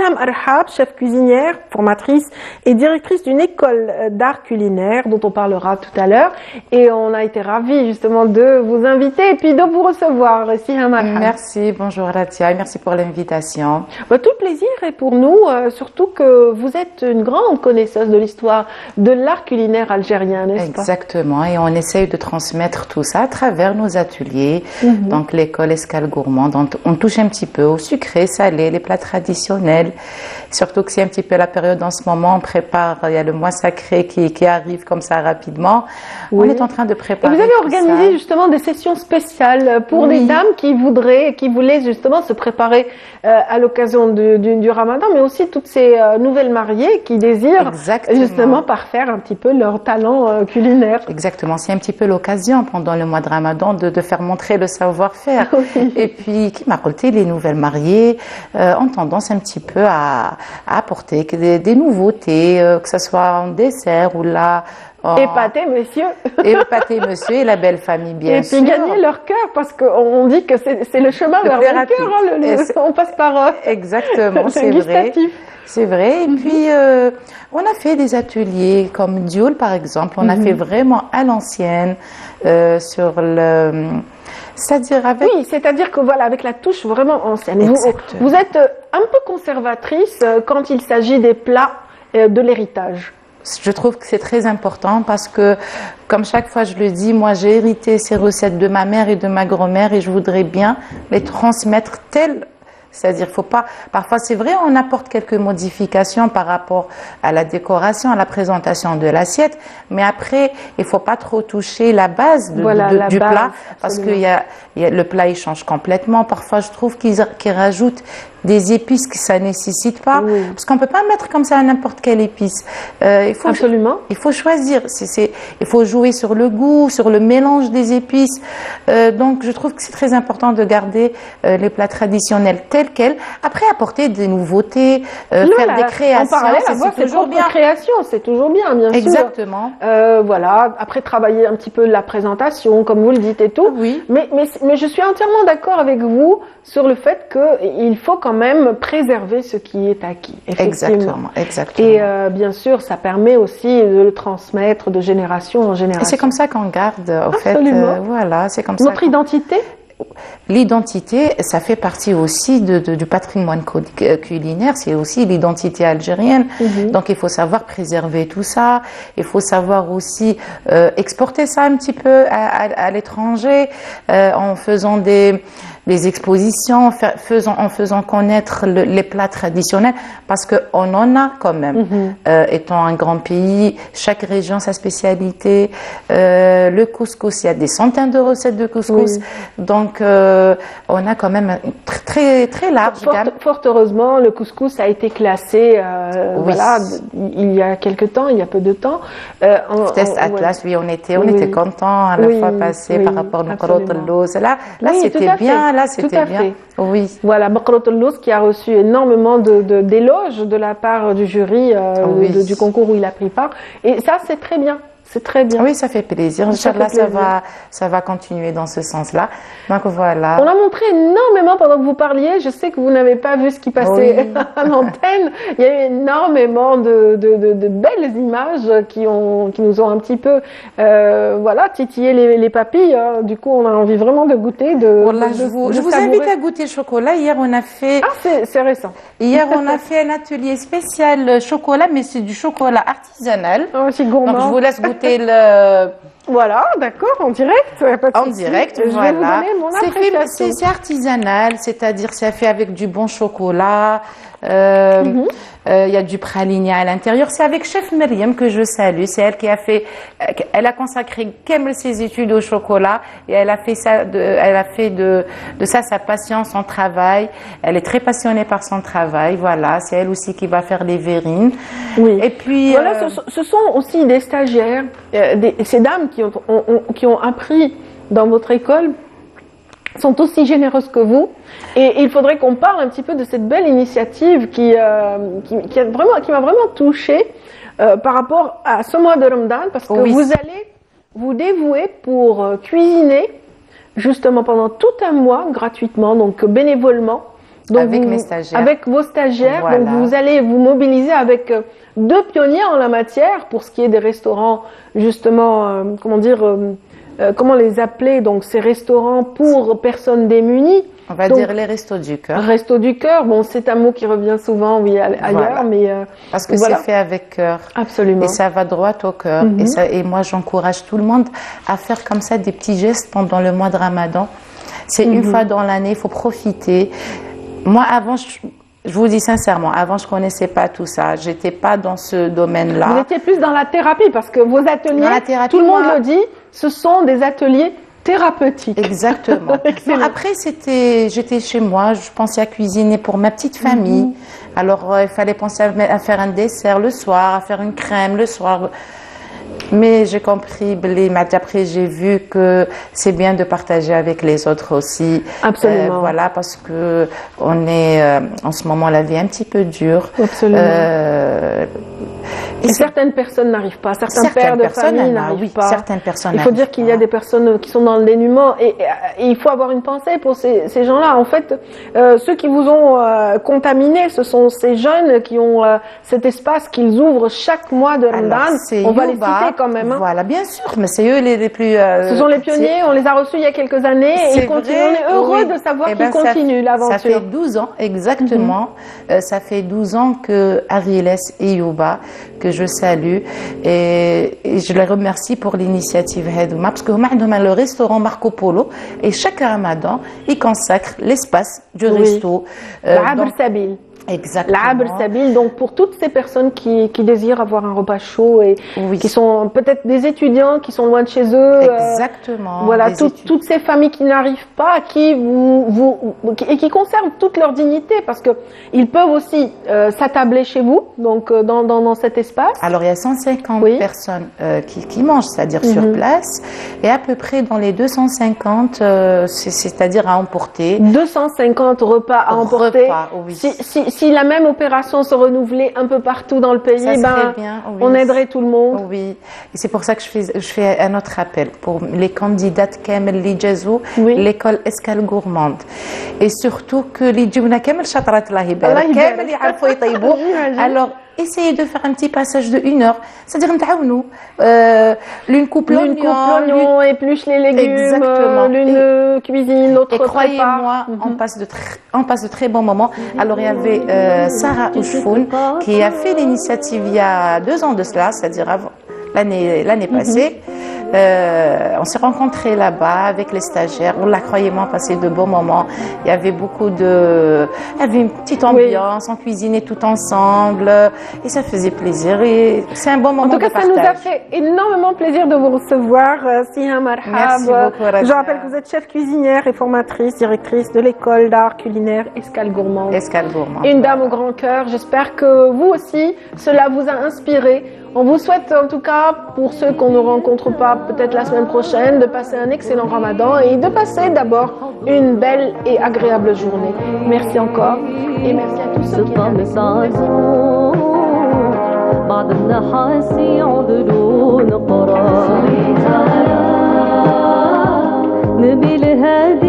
Siham Arhab, chef cuisinière, formatrice et directrice d'une école d'art culinaire dont on parlera tout à l'heure. Et on a été ravis justement de vous inviter et puis de vous recevoir, Siham Arhab. Merci, bonjour Ratia, et merci pour l'invitation. Tout le plaisir est pour nous, surtout que vous êtes une grande connaisseuse de l'histoire de l'art culinaire algérien, n'est-ce pas? Exactement, et on essaye de transmettre tout ça à travers nos ateliers. Donc l'école Escale Gourmande, on touche un petit peu au sucré, salé, les plats traditionnels. Surtout que c'est un petit peu la période en ce moment, on prépare, il y a le mois sacré qui arrive comme ça rapidement. Oui. On est en train de préparer. Et vous avez organisé justement des sessions spéciales pour des dames qui voulaient justement se préparer à l'occasion du Ramadan, mais aussi toutes ces nouvelles mariées qui désirent justement parfaire un petit peu leur talent culinaire. Exactement, c'est un petit peu l'occasion pendant le mois de Ramadan de faire montrer le savoir-faire. Oui. Et puis, qui m'a raconté, les nouvelles mariées ont tendance un petit peu à apporter des nouveautés, que ce soit en dessert ou là. Épater monsieur. Épater monsieur et la belle famille, bien sûr. Et puis gagner leur cœur, parce qu'on dit que c'est le chemin vers le cœur, on passe par exactement, c'est vrai. C'est vrai. Et puis, on a fait des ateliers comme Dioul, par exemple. On a fait vraiment à l'ancienne sur le... C'est-à-dire avec... Oui, c'est-à-dire que voilà, avec la touche vraiment ancienne. Vous êtes un peu conservatrice quand il s'agit des plats de l'héritage. Je trouve que c'est très important parce que, comme chaque fois je le dis, moi j'ai hérité ces recettes de ma mère et de ma grand-mère et je voudrais bien les transmettre telles. C'est-à-dire, faut pas. Parfois, c'est vrai, on apporte quelques modifications par rapport à la décoration, à la présentation de l'assiette, mais après, il faut pas trop toucher la base du plat parce que le plat il change complètement. Parfois, je trouve qu'ils rajoutent des épices que ça nécessite pas, parce qu'on peut pas mettre comme ça n'importe quelle épice. Absolument. Il faut choisir. Il faut jouer sur le goût, sur le mélange des épices. Donc, je trouve que c'est très important de garder les plats traditionnels tels quels. Après, apporter des nouveautés, faire des créations. En parallèle, avoir ses propres créations, c'est toujours bien, bien sûr. Exactement. Voilà. Après, travailler un petit peu la présentation, comme vous le dites et tout. Oui. Mais je suis entièrement d'accord avec vous sur le fait qu'il faut quand même préserver ce qui est acquis. Exactement. Et bien sûr, ça permet aussi de le transmettre de génération en génération. Et c'est comme ça qu'on garde, au fait. Voilà, c'est comme ça. Notre identité. L'identité, ça fait partie aussi du patrimoine culinaire, c'est aussi l'identité algérienne. Donc il faut savoir préserver tout ça, il faut savoir aussi exporter ça un petit peu à l'étranger en faisant des expositions, en faisant connaître les plats traditionnels, parce qu'on en a quand même. Étant un grand pays, chaque région sa spécialité. Le couscous, il y a des centaines de recettes de couscous. Donc, on a quand même une très, très large gamme. Fort heureusement, le couscous a été classé voilà, il y a quelque temps, il y a peu de temps. Test Atlas, on était contents à la fois passé par rapport au Makrot al-Louz. Là, c'était bien. Là, c'était bien. Oui. Voilà, Makrot al-Louz qui a reçu énormément d'éloges de la part du jury du concours où il a pris part. Et ça, c'est très bien. C'est très bien. Oui, ça fait plaisir. Inch'Allah, ça va continuer dans ce sens-là. Donc voilà. On a montré énormément pendant que vous parliez. Je sais que vous n'avez pas vu ce qui passait à l'antenne. Il y a eu énormément de belles images qui nous ont un petit peu titillé les papilles. Du coup, on a envie vraiment de goûter. Je vous invite à goûter le chocolat. Hier, on a fait... Ah, c'est récent. Hier, on a fait un atelier spécial chocolat, mais c'est du chocolat artisanal. Oh, c'est gourmand. Donc, je vous laisse goûter Voilà, d'accord, en direct. En direct, je vais vous donner mon appréciation. C'est artisanal, c'est-à-dire c'est fait avec du bon chocolat. Il y a du praliné à l'intérieur. C'est avec Chef Myriam que je salue. C'est elle qui a fait, elle a consacré ses études au chocolat et elle a fait ça, de ça sa passion, son travail. Elle est très passionnée par son travail. Voilà, c'est elle aussi qui va faire les verrines. Oui. Et puis voilà, ce sont aussi des stagiaires, ces dames qui ont appris dans votre école sont aussi généreuses que vous, et il faudrait qu'on parle un petit peu de cette belle initiative qui m'a vraiment touchée par rapport à ce mois de Ramadan, parce que vous allez vous dévouer pour cuisiner justement pendant tout un mois gratuitement, donc bénévolement, Donc avec mes stagiaires. Avec vos stagiaires. Voilà. Donc vous allez vous mobiliser avec deux pionniers en la matière pour ce qui est des restaurants, justement, comment les appeler? Donc ces restaurants pour personnes démunies. On va Donc, dire les restos du cœur. Restos du cœur, bon, c'est un mot qui revient souvent, oui, ailleurs, Voilà. mais Parce que voilà. c'est fait avec cœur. Absolument. Et ça va droit au cœur. Et moi, j'encourage tout le monde à faire comme ça des petits gestes pendant le mois de Ramadan. C'est une fois dans l'année, il faut profiter. Moi, avant, je vous dis sincèrement, avant, je connaissais pas tout ça. J'étais pas dans ce domaine-là. Vous étiez plus dans la thérapie parce que vos ateliers, Dans la thérapie, tout le monde moi- le dit, ce sont des ateliers thérapeutiques. Exactement. Excellent. Non, après, j'étais chez moi, je pensais à cuisiner pour ma petite famille. Alors, il fallait penser à faire un dessert le soir, à faire une crème le soir. Mais j'ai compris, après j'ai vu que c'est bien de partager avec les autres aussi. Absolument. Voilà, parce que on est en ce moment la vie est un petit peu dure. Absolument. Et Et certaines personnes n'arrivent pas, certains pères de personnes famille n'arrivent n'arrivent pas. pas. Certaines personnes Il faut dire n'arrivent qu'il y a pas. des personnes qui sont dans le dénuement et il faut avoir une pensée pour ces gens-là. En fait, ceux qui vous ont contaminé, ce sont ces jeunes qui ont cet espace qu'ils ouvrent chaque mois de Ramadan. Alors, c'est On va les Yuba. citer quand même. Hein. Voilà, bien sûr, mais c'est eux les plus. Ce sont les pionniers, on les a reçus il y a quelques années et C'est ils continuent. vrai, On est heureux oui. de savoir Eh qu'ils ben, ça- continuent Ça fait l'aventure. 12 ans, exactement. Ça fait 12 ans que Ariles et Yuba, que je salue, et je les remercie pour l'initiative Hedouma, parce que le restaurant Marco Polo, et chaque Ramadan, ils consacrent l'espace du Oui. resto. L'Abr Donc- Sabil. Exactement. L'Abr Sabil, donc pour toutes ces personnes qui désirent avoir un repas chaud et Oui. qui sont peut-être des étudiants qui sont loin de chez eux. Exactement. Voilà, Des toutes ces familles qui n'arrivent pas, et qui conservent toute leur dignité, parce que ils peuvent aussi s'attabler chez vous, donc dans cet espace. Alors, il y a 150 Oui. personnes qui mangent, c'est-à-dire sur place, et à peu près dans les 250, c'est-à-dire à emporter. 250 repas à emporter. Repas, oui. Si la même opération se renouvelait un peu partout dans le pays, Ça serait bien, oui. on aiderait tout le monde. Oui, et c'est pour ça que je fais un autre appel pour les candidates Kamel li jazou, Oui. l'école Escale Gourmande. Et surtout que les djouna Kamel chatrat Allah Allah yibarak, yibarak. Kamel ya'rfou yطيبوا. J'imagine. Alors, essayez de faire un petit passage de 1 heure. C'est-à-dire, نتعاونوا. L'une coupe L'une coupe l'oignon, épluche les légumes, Exactement. l'une cuisine, l'autre Et prépare. croyez-moi, on passe de très bons moments. Alors, il y avait Sarah Ousfoun qui a fait l'initiative il y a 2 ans de cela, c'est-à-dire avant l'année passée. On s'est rencontrés là-bas avec les stagiaires. On l'a, croyez-moi, passé de beaux moments. Il y avait il y avait une petite ambiance. On cuisinait tout ensemble et ça faisait plaisir. Et c'est un bon moment En tout cas, de ça nous a partage. fait énormément plaisir de vous recevoir, Siha Marhab. Merci beaucoup, Raja. Je rappelle que vous êtes chef cuisinière et formatrice, directrice de l'école d'art culinaire Escale Gourmande. Escale Gourmande. Une dame au grand cœur. J'espère que vous aussi, cela vous a inspiré. On vous souhaite en tout cas, pour ceux qu'on ne rencontre pas peut-être la semaine prochaine, de passer un excellent Ramadan et de passer d'abord une belle et agréable journée. Merci encore et merci à tous ceux qui étaient avec nous. بعض النحاس يعضلون قرار نبي الهادي